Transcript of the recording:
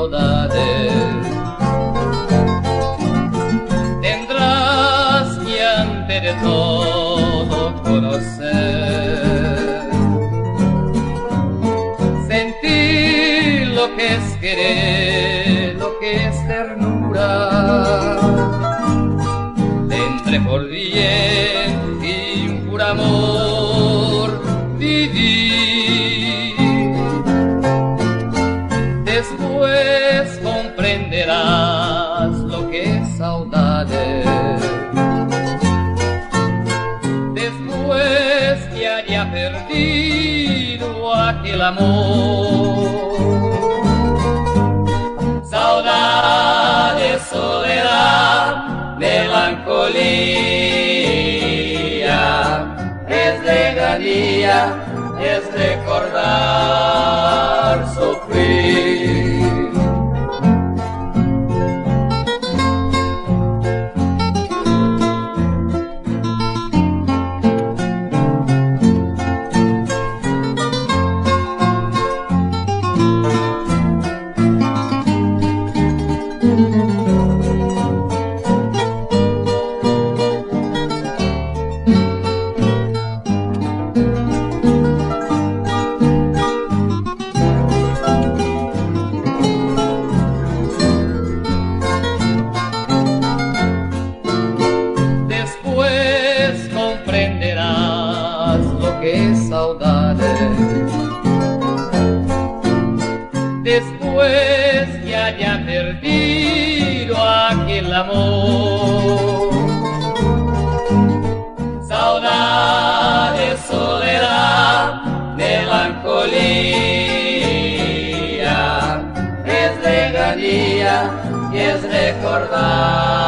saudades. Tendrás que antes de todo conocer, sentir lo que es querer, lo que es ternura. Tendré por bien y por amor vivir. Después comprenderás lo que es saudade. Después que haya perdido aquel amor. Saudade, soledad, melancolía, es lejanía, es recordar sufrir. Que es saudade. Después que haya perdido aquel amor. Saudade, soledad, melancolía, es lejanía y es recordar.